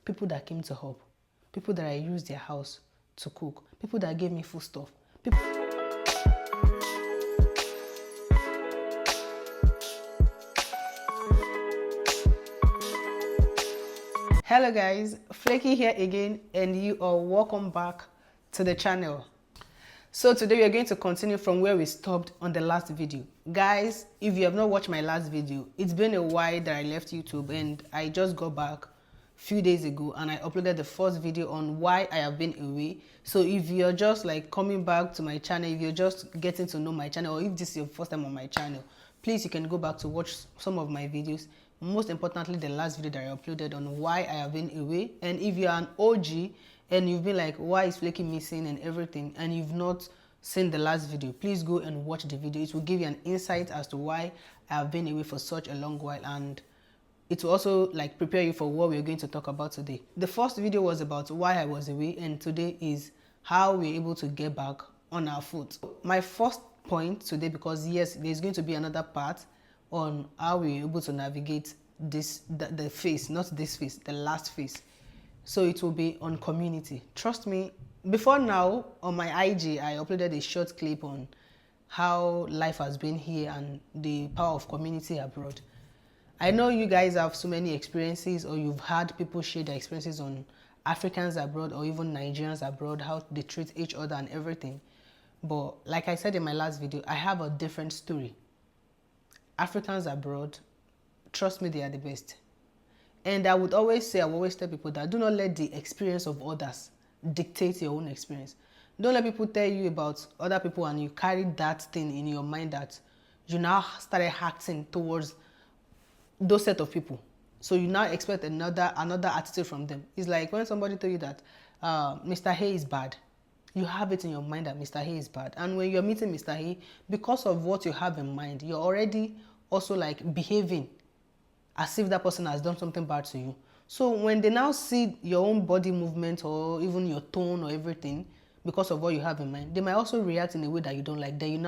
people that came to help, people that I used their house to cook, people that gave me food stuff. People. Hello guys, Flaky here again, and you are welcome back to the channel. So today we are going to continue from where we stopped on the last video. Guys, if you have not watched my last video, it's been a while that I left YouTube and I just got back a few days ago and I uploaded the first video on why I have been away. So if you're just like coming back to my channel, if you're just getting to know my channel, or if this is your first time on my channel, please you can go back to watch some of my videos. Most importantly, the last video that I uploaded on why I have been away. And if you're an OG and you've been like, why is Flaky missing and everything, and you've not seen the last video, please go and watch the video. It will give you an insight as to why I have been away for such a long while, and it will also like prepare you for what we're going to talk about today. The first video was about why I was away, and today is how we're able to get back on our foot. My first point today, because yes, there's going to be another part on how we're able to navigate this, the phase, not this phase, the last phase. So it will be on community. Trust me, before now on my IG, I uploaded a short clip on how life has been here and the power of community abroad. I know you guys have so many experiences, or you've had people share their experiences on Africans abroad or even Nigerians abroad, how they treat each other and everything. But like I said in my last video, I have a different story. Africans abroad, trust me, they are the best. And I would always say, I will always tell people that do not let the experience of others dictate your own experience. Don't let people tell you about other people and you carry that thing in your mind that you now started acting towards those set of people. So you now expect another attitude from them. It's like when somebody tell you that Mr. Hay is bad. You have it in your mind that Mr. Hay is bad. And when you're meeting Mr. Hay, because of what you have in mind, you're already also like behaving as if that person has done something bad to you. So when they now see your own body movement or even your tone or everything, because of what you have in mind, they might also react in a way that you don't like. Then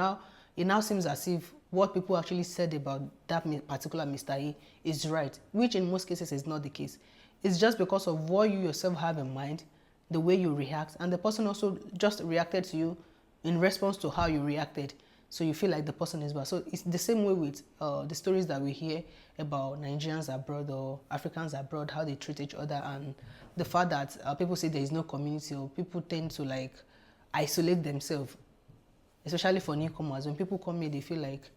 it now seems as if what people actually said about that particular Mr. A is right, which in most cases is not the case. It's just because of what you yourself have in mind, the way you react, and the person also just reacted to you in response to how you reacted. So you feel like the person is bad. So it's the same way with the stories that we hear about Nigerians abroad or Africans abroad, how they treat each other, and the fact that people say there is no community, or people tend to like isolate themselves, especially for newcomers. When people come here, they feel like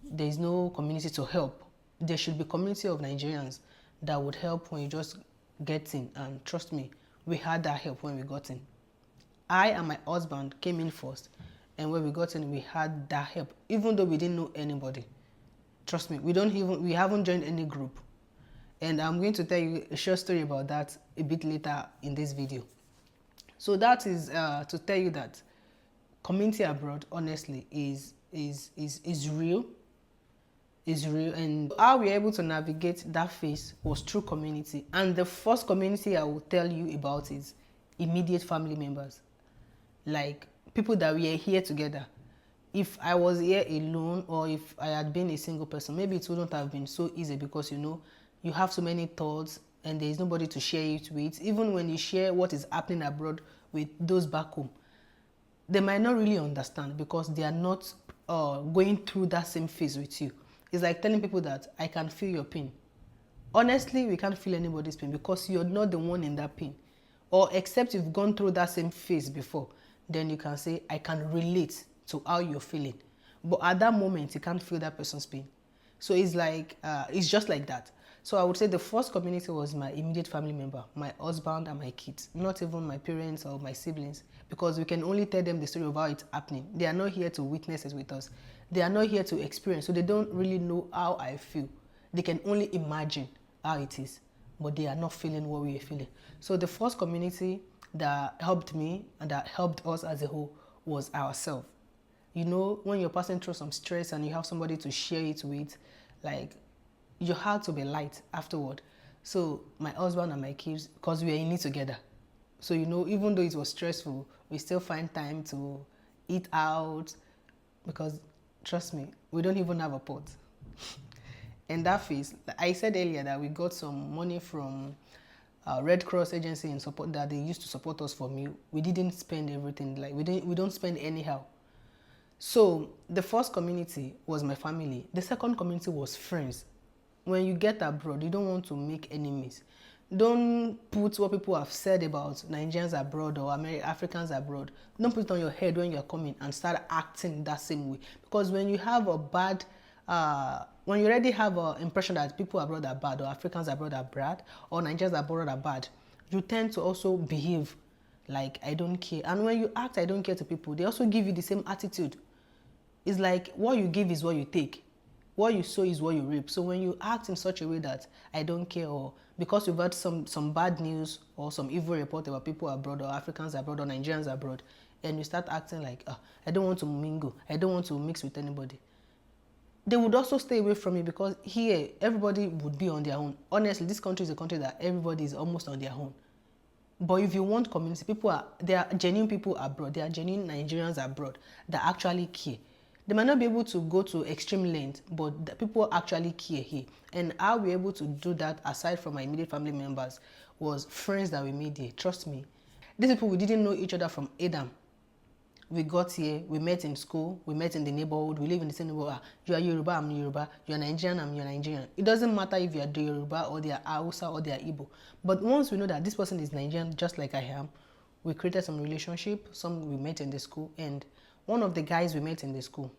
there is no community to help. There should be a community of Nigerians that would help when you just get in, and trust me, we had that help when we got in. I and my husband came in first, and when we got in, we had that help, even though we didn't know anybody. Trust me, we haven't joined any group. And I'm going to tell you a short story about that a bit later in this video. So that is to tell you that community abroad, honestly, is real. Is real, and how we're able to navigate that phase was through community. And the first community I will tell you about is immediate family members, like people that we are here together. If I was here alone, or if I had been a single person, maybe it wouldn't have been so easy, because you know you have so many thoughts and there is nobody to share it with. Even when you share what is happening abroad with those back home, they might not really understand because they are not going through that same phase with you. It's like telling people that I can feel your pain. Honestly, we can't feel anybody's pain because you're not the one in that pain. Or except you've gone through that same phase before, then you can say, I can relate to how you're feeling. But at that moment, you can't feel that person's pain. So it's like, it's just like that. So I would say the first community was my immediate family member, my husband and my kids, not even my parents or my siblings, because we can only tell them the story of how it's happening. They are not here to witness it with us. They are not here to experience, so they don't really know how I feel. They can only imagine how it is, but they are not feeling what we are feeling. So the first community that helped me and that helped us as a whole was ourselves. You know, when you're passing through some stress and you have somebody to share it with, like, your heart will be light afterward. So my husband and my kids, because we are in it together. So, you know, even though it was stressful, we still find time to eat out, because trust me, we don't even have a pot. In that phase, I said earlier that we got some money from Red Cross agency in support that they used to support us for meal. We didn't spend everything, like we don't spend anyhow. So the first community was my family. The second community was friends. When you get abroad, you don't want to make enemies. Don't put what people have said about Nigerians abroad or Africans abroad. Don't put it on your head when you're coming and start acting that same way. Because when you have a bad, when you already have an impression that people abroad are bad or Africans abroad are bad or Nigerians abroad are bad, you tend to also behave like I don't care. And when you act I don't care to people, they also give you the same attitude. It's like what you give is what you take. What you sow is what you reap. So when you act in such a way that I don't care, or because you've heard some bad news or some evil report about people abroad or Africans abroad or Nigerians abroad, and you start acting like, I don't want to mingle, I don't want to mix with anybody, they would also stay away from you, because here everybody would be on their own. Honestly, this country is a country that everybody is almost on their own. But if you want community, there are genuine people abroad, there are genuine Nigerians abroad that actually care. They might not be able to go to extreme length, but the people actually care here. And how we were able to do that, aside from my immediate family members, was friends that we made here. Trust me. These people, we didn't know each other from Adam. We got here, we met in school, we met in the neighborhood, we live in the same neighborhood. You are Yoruba, I'm Yoruba. You are Nigerian, I'm Nigerian. It doesn't matter if you are the Yoruba or they are Hausa or they are Igbo. But once we know that this person is Nigerian, just like I am, we created some relationship. Some we met in the school, and one of the guys we met in the school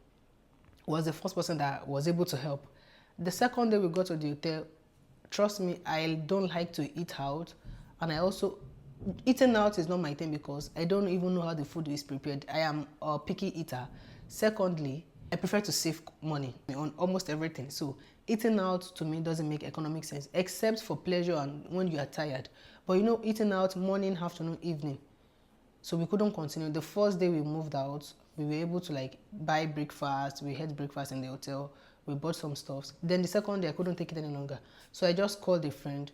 was the first person that was able to help. The second day we got to the hotel, trust me, I don't like to eat out. And I also, eating out is not my thing because I don't even know how the food is prepared. I am a picky eater. Secondly, I prefer to save money on almost everything. So eating out to me doesn't make economic sense, except for pleasure and when you are tired. But you know, eating out morning, afternoon, evening. So we couldn't continue. The first day we moved out, we were able to like buy breakfast. We had breakfast in the hotel. We bought some stuffs. Then the second day I couldn't take it any longer. So I just called a friend.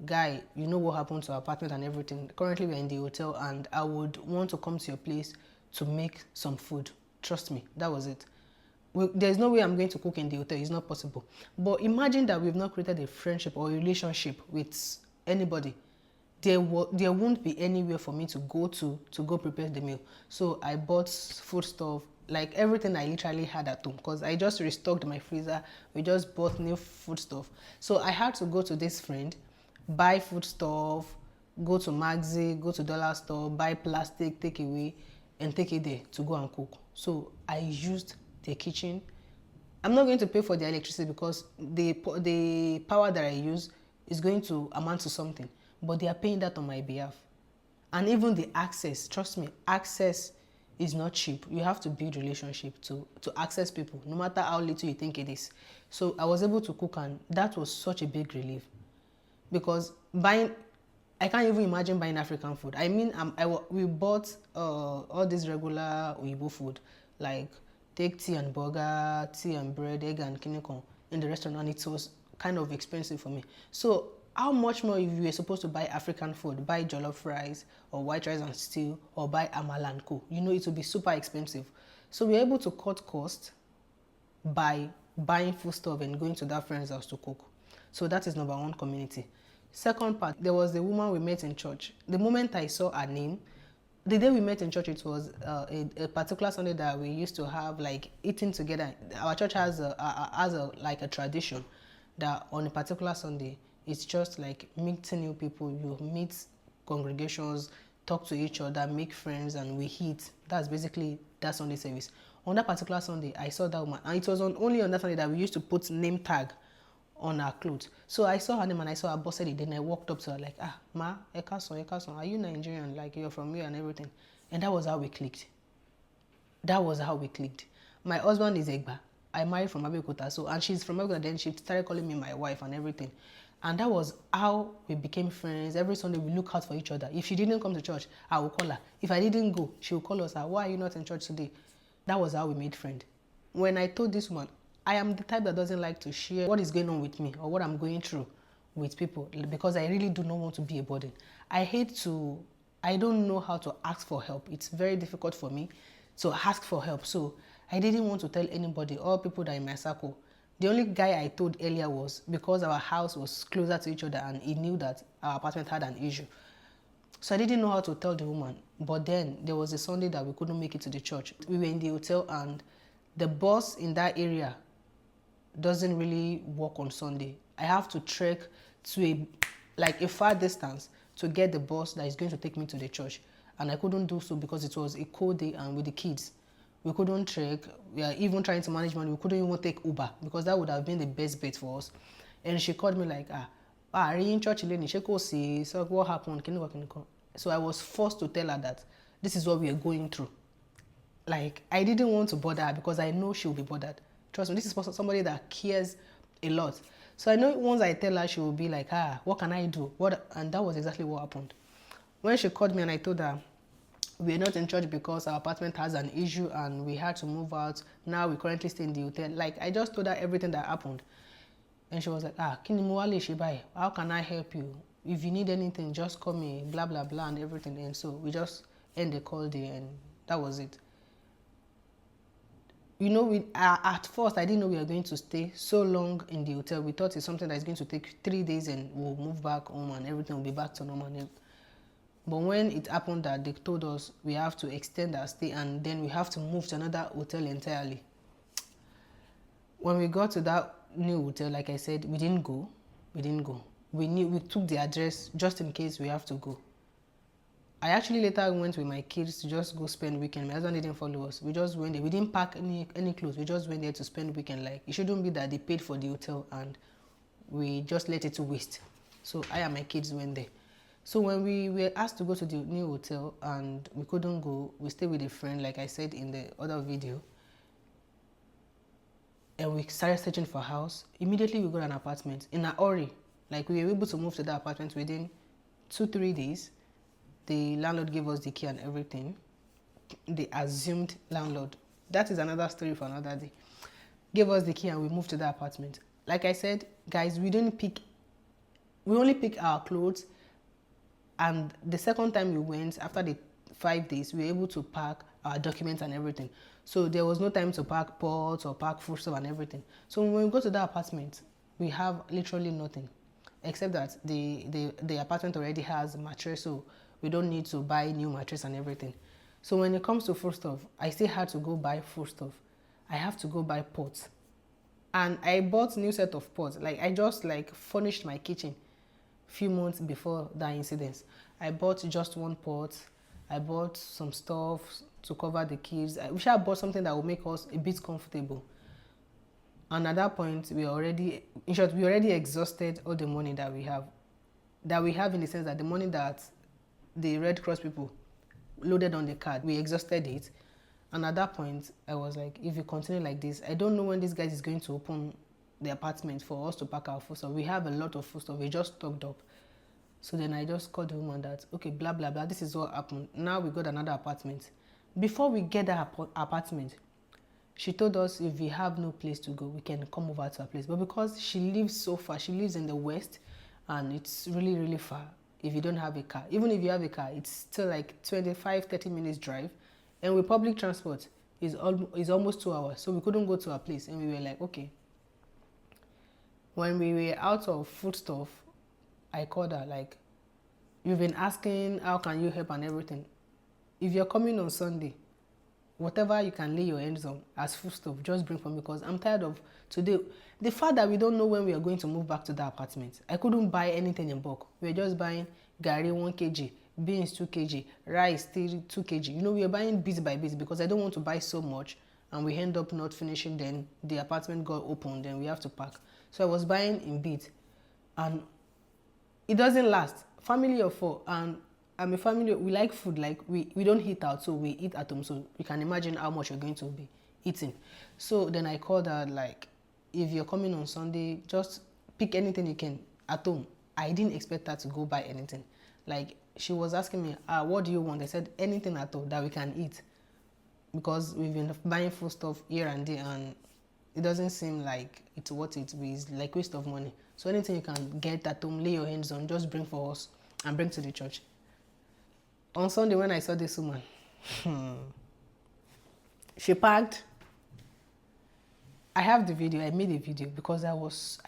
Guy, you know what happened to our apartment and everything. Currently we're in the hotel and I would want to come to your place to make some food. Trust me, that was it. There's no way I'm going to cook in the hotel. It's not possible. But imagine that we've not created a friendship or a relationship with anybody. There won't be anywhere for me to go prepare the meal. So I bought food stuff, like everything I literally had at home, because I just restocked my freezer. We just bought new food stuff. So I had to go to this friend, buy food stuff, go to Maxi, go to dollar store, buy plastic, take away, and take it there to go and cook. So I used their kitchen. I'm not going to pay for the electricity because the power that I use is going to amount to something. But they are paying that on my behalf. And even the access, trust me, access is not cheap. You have to build relationship to access people, no matter how little you think it is. So I was able to cook, and that was such a big relief. Because I can't even imagine buying African food. I mean, we bought all this regular Oyibo food, like take tea and burger, tea and bread, egg and kinikon in the restaurant, and it was kind of expensive for me. So how much more if you were supposed to buy African food, buy jollof rice or white rice and stew, or buy amala and co? You know, it would be super expensive. So we were able to cut costs by buying food stuff and going to that friend's house to cook. So that is number one community. Second part, there was the woman we met in church. The moment I saw her name, the day we met in church, it was a particular Sunday that we used to have like eating together. Our church has a tradition that on a particular Sunday, it's just like meeting new people. You meet congregations, talk to each other, make friends, and we eat. That's basically that Sunday service. On that particular Sunday, I saw that woman, and it was only on that Sunday that we used to put name tag on our clothes. So I saw her name and I saw her boss said. Then I walked up to her like, ma, Ekason, are you Nigerian? Like, you're from here and everything. And that was how we clicked. That was how we clicked. My husband is Egba. I married from Abeokuta, and she's from Abeokuta. Then she started calling me my wife and everything. And that was how we became friends. Every Sunday we look out for each other. If she didn't come to church, I would call her. If I didn't go, she would call us. Why are you not in church today? That was how we made friends. When I told this woman, I am the type that doesn't like to share what is going on with me or what I'm going through with people, because I really do not want to be a burden. I don't know how to ask for help. It's very difficult for me to ask for help. So I didn't want to tell anybody, all people that are in my circle, The only guy I told earlier was because our house was closer to each other and he knew that our apartment had an issue. So I didn't know how to tell the woman. But then there was a Sunday that we couldn't make it to the church. We were in the hotel and the bus in that area doesn't really work on Sunday. I have to trek to a far distance to get the bus that is going to take me to the church. And I couldn't do so because it was a cold day and with the kids. We couldn't trek. We are even trying to manage money. We couldn't even take Uber because that would have been the best bet for us. And she called me like, are you in church? So what happened? Can you come? So I was forced to tell her that this is what we are going through. Like, I didn't want to bother her because I know she'll be bothered. Trust me, this is somebody that cares a lot. So I know once I tell her, she will be like, what can I do? And that was exactly what happened. When she called me and I told her, we're not in church because our apartment has an issue and we had to move out. Now we currently stay in the hotel. Like, I just told her everything that happened. And she was like, how can I help you? If you need anything, just call me, blah, blah, blah, and everything. And so we just end the call there and that was it. You know, at first, I didn't know we were going to stay so long in the hotel. We thought it's something that is going to take 3 days and we'll move back home and everything will be back to normal. But when it happened that they told us we have to extend our stay and then we have to move to another hotel entirely. When we got to that new hotel, like I said, we didn't go. We took the address just in case we have to go. I actually later went with my kids to just go spend weekend. My husband didn't follow us. We just went there. We didn't pack any clothes. We just went there to spend weekend. Like, it shouldn't be that they paid for the hotel and we just let it to waste. So I and my kids went there. So when we were asked to go to the new hotel and we couldn't go, we stayed with a friend, like I said in the other video. And we started searching for a house. Immediately we got an apartment in a hurry. Like, we were able to move to that apartment within 2-3 days. The landlord gave us the key and everything. The assumed landlord. That is another story for another day. Gave us the key and we moved to the apartment. Like I said, guys, we only pick our clothes. And the second time we went, after the 5 days, we were able to pack our documents and everything. So there was no time to pack pots or pack food stuff and everything. So when we go to the apartment, we have literally nothing. Except that the apartment already has a mattress, so we don't need to buy new mattress and everything. So when it comes to food stuff, I still had to go buy food stuff. I have to go buy pots. And I bought a new set of pots. Like, I just furnished my kitchen a few months before that incident. I bought just one pot. I bought some stuff to cover the kids. I wish I bought something that would make us a bit comfortable. And at that point, we already exhausted all the money that we have. That we have in the sense that the money that the Red Cross people loaded on the card, we exhausted it. And at that point, I was like, if you continue like this, I don't know when this guy is going to open the apartment for us to pack our food stuff. We have a lot of food stuff. We just stocked up. So then I just called the woman that, okay, blah, blah, blah, this is what happened. Now we got another apartment. Before we get that apartment, she told us if we have no place to go, we can come over to her place. But because she lives so far, she lives in the west, and it's really, really far if you don't have a car. Even if you have a car, it's still like 25-30 minutes drive. And with public transport, it's almost 2 hours. So we couldn't go to her place. And we were like, okay. When we were out of food stuff, I called her like, you've been asking how can you help and everything. If you're coming on Sunday, whatever you can lay your hands on as food stuff, just bring for me, because I'm tired of today. The fact that we don't know when we are going to move back to the apartment. I couldn't buy anything in bulk. We were just buying garri 1 kg, beans 2 kg, rice 2 kg. You know, we are buying bit by bit because I don't want to buy so much and we end up not finishing. Then the apartment got opened, then we have to pack. So I was buying in bits, and it doesn't last. Family of 4, and I'm a family, we like food, like we don't eat out, so we eat at home. So you can imagine how much you're going to be eating. So then I called her like, if you're coming on Sunday, just pick anything you can at home. I didn't expect her to go buy anything. Like, she was asking me, what do you want? I said anything at all that we can eat, because we've been buying food stuff here and there, and it doesn't seem like it's worth it. It's like waste of money. So anything you can get at home, lay your hands on, just bring for us and bring to the church. On Sunday, when I saw this woman, she packed I have the video. I made a video because I was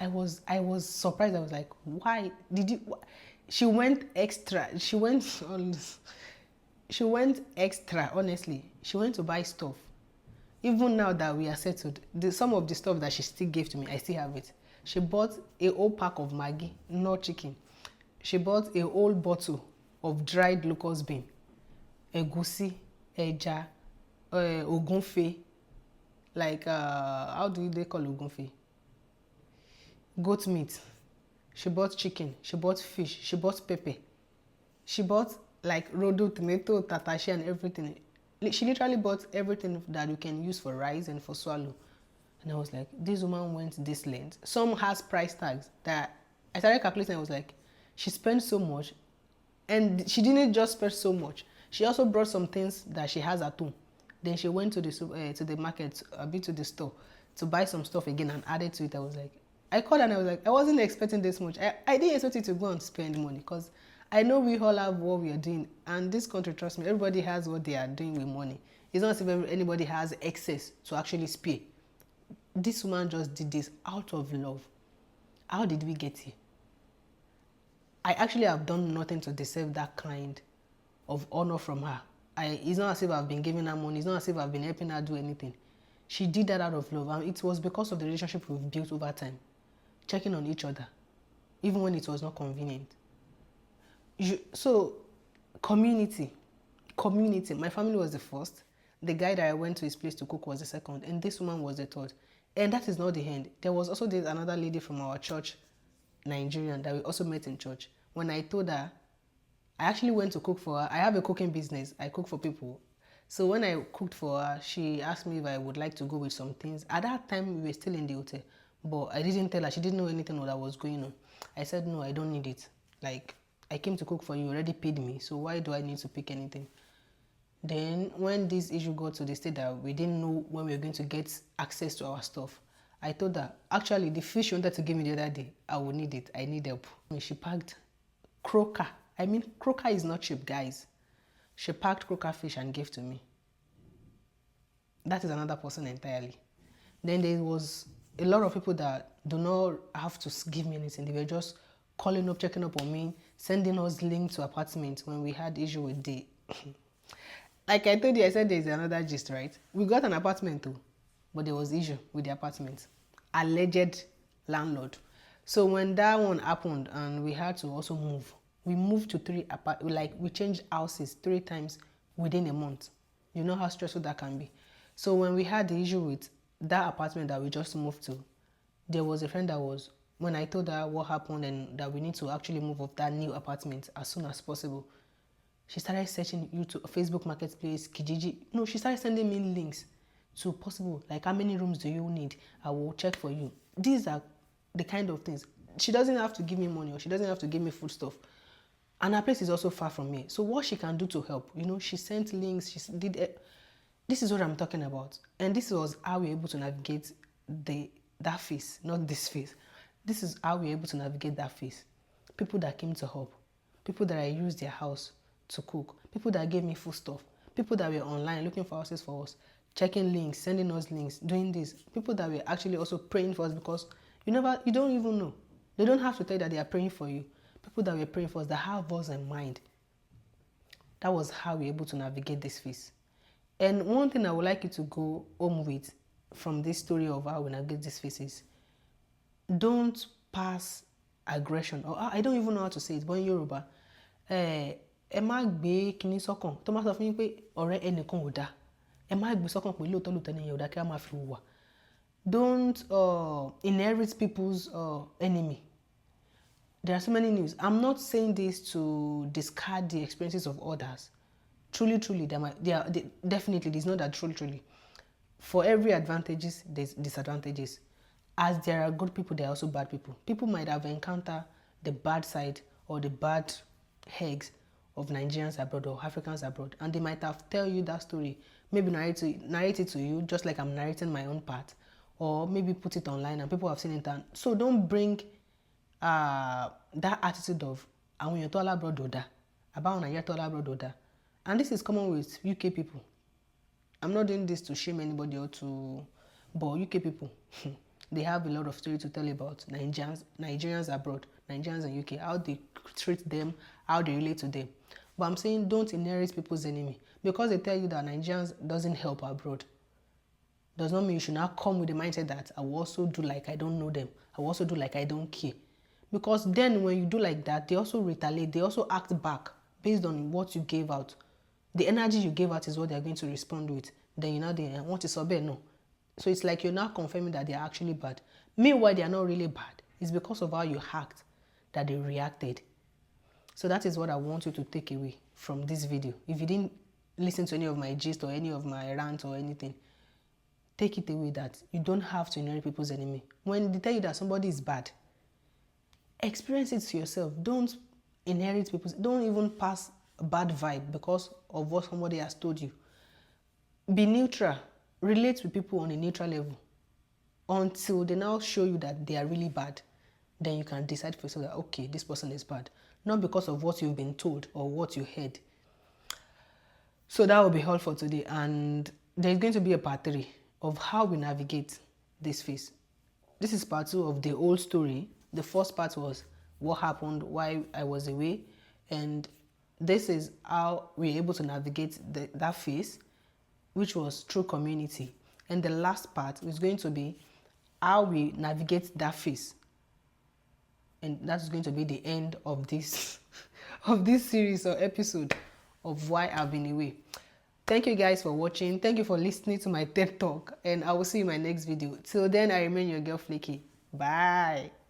surprised. I was like, why did you? She went extra. She went extra. Honestly, she went to buy stuff. Even now that we are settled, some of the stuff that she still gave to me, I still have it. She bought a whole pack of Maggi, not chicken. She bought a whole bottle of dried locust bean, egusi, ẹja, ogunfe, like how do they call ogunfe? Goat meat. She bought chicken. She bought fish. She bought pepper. She bought like rodo, tomato, tatashi, and everything. She literally bought everything that you can use for rice and for swallow. And I was like, this woman went this length. Some has price tags that I started calculating. I was like, she spent so much, and she didn't just spend so much. She also brought some things that she has at home. Then she went to the market, a bit to the store, to buy some stuff again and added to it. I was like, I called and I was like, I wasn't expecting this much. I didn't expect it to go and spend money because I know we all have what we are doing. And this country, trust me, everybody has what they are doing with money. It's not as if anybody has excess to actually spare. This woman just did this out of love. How did we get here? I actually have done nothing to deserve that kind of honor from her. It's not as if I've been giving her money. It's not as if I've been helping her do anything. She did that out of love, and it was because of the relationship we've built over time. Checking on each other, even when it was not convenient. So, community. My family was the first. The guy that I went to his place to cook was the second, and this woman was the third. And that is not the end. There was also another lady from our church, Nigerian, that we also met in church. When I told her, I actually went to cook for her. I have a cooking business. I cook for people. So when I cooked for her, she asked me if I would like to go with some things. At that time, we were still in the hotel. But I didn't tell her. She didn't know anything that was going on. I said, no, I don't need it. Like, I came to cook for you. You already paid me. So why do I need to pick anything? Then when this issue got to the state that we didn't know when we were going to get access to our stuff, I told her, actually, the fish you wanted to give me the other day, I will need it. I need help. She packed croaker. I mean, croaker is not cheap, guys. She packed croaker fish and gave to me. That is another person entirely. Then there was a lot of people that do not have to give me anything. They were just calling up, checking up on me, sending us links to apartments when we had issue with the... Like I told you, I said there's another gist, right? We got an apartment too, but there was issue with the apartment. Alleged landlord. So when that one happened and we had to also move, we moved to we changed houses 3 times within a month. You know how stressful that can be. So when we had the issue with that apartment that we just moved to, there was a friend that was, when I told her what happened and that we need to actually move off that new apartment as soon as possible, she started searching YouTube, Facebook Marketplace, Kijiji. No, she started sending me links to possible, like how many rooms do you need? I will check for you. These are the kind of things. She doesn't have to give me money or she doesn't have to give me food stuff. And her place is also far from me. So what she can do to help, she sent links, she did it. This is what I'm talking about. And this was how we were able to navigate that phase, not this phase. This is how we were able to navigate that phase. People that came to help. People that I used their house to cook. People that gave me food stuff. People that were online looking for houses for us. Checking links, sending us links, doing this. People that were actually also praying for us because you don't even know. They don't have to tell you that they are praying for you. People that were praying for us, that have us in mind. That was how we were able to navigate this phase. And one thing I would like you to go home with from this story of how we navigate this phase is, don't pass aggression. Or I don't even know how to say it, but in Yoruba, ẹ má gbé kinní sọ́kàn. Tó máa sọ fún yín pé ọ̀rẹ́ ẹnìkan ò dá. Ẹ má gbé sọ́kàn pé lóòótọ́ ẹnìyẹn ò dá kí a máa fi hùwà. Don't inherit people's enemy. There are so many news. I'm not saying this to discard the experiences of others. Truly, definitely, it's not that truly. For every advantages, there's disadvantages. As there are good people, there are also bad people. People might have encountered the bad side or the bad eggs of Nigerians abroad or Africans abroad, and they might have tell you that story, maybe narrate it to you, just like I'm narrating my own part, or maybe put it online and people have seen it. And so don't bring that attitude of àwọn èèyàn tó abroad ò dá, àbáwọn Nàìjíríà tó abroad ò dá. And this is common with UK people. I'm not doing this to shame anybody or to But UK people, they have a lot of story to tell about Nigerians abroad, Nigerians in UK, how they treat them, how they relate to them. But I'm saying don't inherit people's enemy. Because they tell you that Nigerians doesn't help abroad, does not mean you should not come with the mindset that I will also do like I don't know them. I will also do like I don't care. Because then when you do like that, they also retaliate. They also act back based on what you gave out. The energy you gave out is what they're going to respond with. Then you know they want to sober, no. So it's like you're now confirming that they're actually bad. Meanwhile, they're not really bad. It's because of how you act that they reacted. So that is what I want you to take away from this video. If you didn't listen to any of my gist or any of my rant or anything, take it away that you don't have to inherit people's enemy. When they tell you that somebody is bad, experience it to yourself. Don't inherit people's, don't even pass a bad vibe because of what somebody has told you. Be neutral. Relate with people on a neutral level until they now show you that they are really bad. Then you can decide for yourself that, okay, this person is bad. Not because of what you've been told or what you heard. So that will be all for today. And there's going to be a part 3 of how we navigate this phase. This is part 2 of the whole story. The first part was what happened, why I was away. And this is how we're able to navigate that phase, which was through community. And the last part is going to be how we navigate that phase. And that's going to be the end of this of this series or episode of why I've been away. Thank you guys for watching. Thank you for listening to my TED Talk. And I will see you in my next video. Till then, I remain your girl Flaky. Bye.